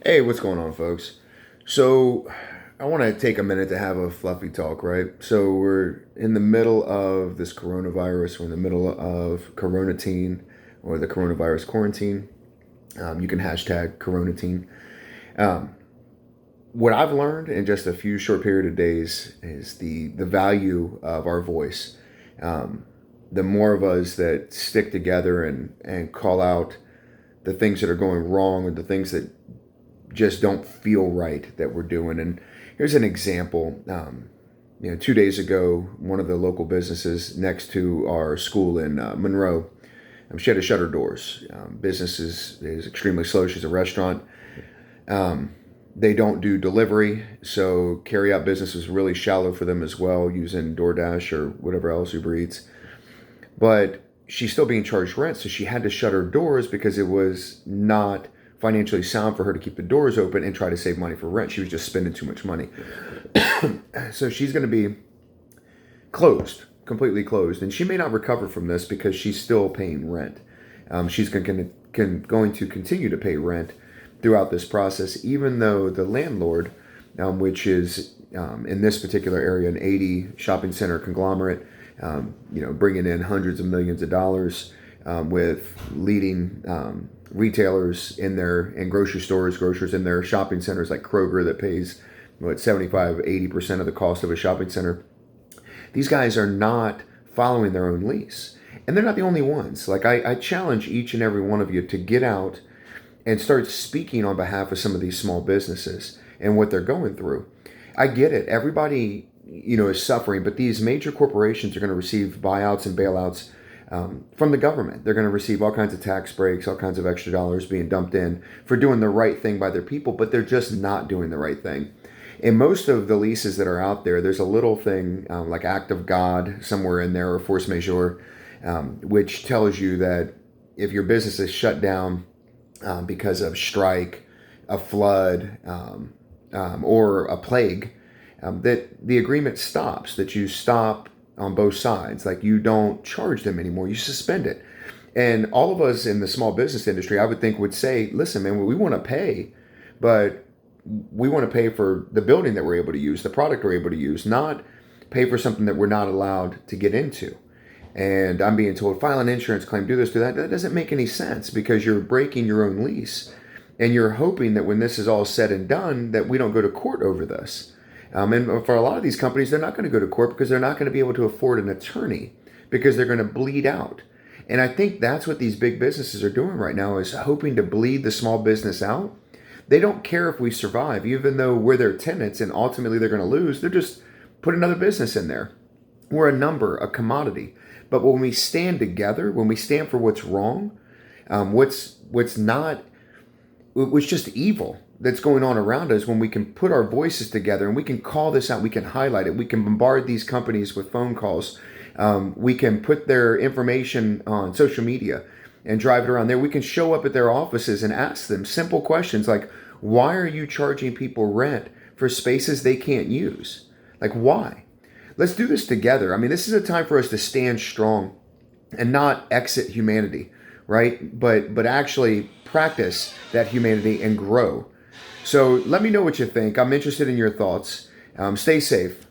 Hey, what's going on, folks? So, I want to take a minute to have a fluffy talk, right? So, we're in the middle of this coronavirus. We're in the middle of coronatine or the coronavirus quarantine. You can hashtag coronatine. Um, what I've learned in just a few short period of days is the value of our voice. Um, the more of us that stick together and call out the things that are going wrong or the things that just don't feel right that we're doing. And here's an example. 2 days ago, one of the local businesses next to our school in Monroe, she had to shut her doors. Business is extremely slow. She's a restaurant. Um, they don't do delivery, so carry out business is really shallow for them as well, using DoorDash or whatever else, Uber Eats. But she's still being charged rent, so she had to shut her doors because it was not financially sound for her to keep the doors open and try to save money for rent. She was just spending too much money. So she's going to be closed, completely closed, and she may not recover from this because she's still paying rent. She's going to continue to pay rent throughout this process, even though the landlord, which is in this particular area an 80 shopping center conglomerate, bringing in hundreds of millions of dollars with leading retailers in grocery stores, grocers in their shopping centers like Kroger that pays 75-80% of the cost of a shopping center. These guys are not following their own lease. And they're not the only ones. Like I challenge each and every one of you to get out and start speaking on behalf of some of these small businesses and what they're going through. I get it. Everybody, is suffering, but these major corporations are going to receive buyouts and bailouts from the government. They're going to receive all kinds of tax breaks, all kinds of extra dollars being dumped in for doing the right thing by their people, but they're just not doing the right thing. In most of the leases that are out there, there's a little thing like act of God somewhere in there or force majeure, which tells you that if your business is shut down because of strike, a flood, or a plague, that the agreement stops, that you stop on both sides. Like you don't charge them anymore, you suspend it. And all of us in the small business industry, I would think, would say, listen, man, we want to pay, but we want to pay for the building that we're able to use, the product we're able to use, not pay for something that we're not allowed to get into. And I'm being told, file an insurance claim, do this, do that. That doesn't make any sense because you're breaking your own lease. And you're hoping that when this is all said and done, that we don't go to court over this. And for a lot of these companies, they're not going to go to court because they're not going to be able to afford an attorney because they're going to bleed out. And I think that's what these big businesses are doing right now is hoping to bleed the small business out. They don't care if we survive, even though we're their tenants and ultimately they're going to lose. They're just put another business in there. We're a number, a commodity. But when we stand together, when we stand for what's wrong, what's not, what's just evil that's going on around us, when we can put our voices together and we can call this out, we can highlight it, we can bombard these companies with phone calls, we can put their information on social media and drive it around there. We can show up at their offices and ask them simple questions like, why are you charging people rent for spaces they can't use? Like, why? Let's do this together. I mean, this is a time for us to stand strong and not exit humanity, right? But actually practice that humanity and grow. So let me know what you think. I'm interested in your thoughts. Stay safe.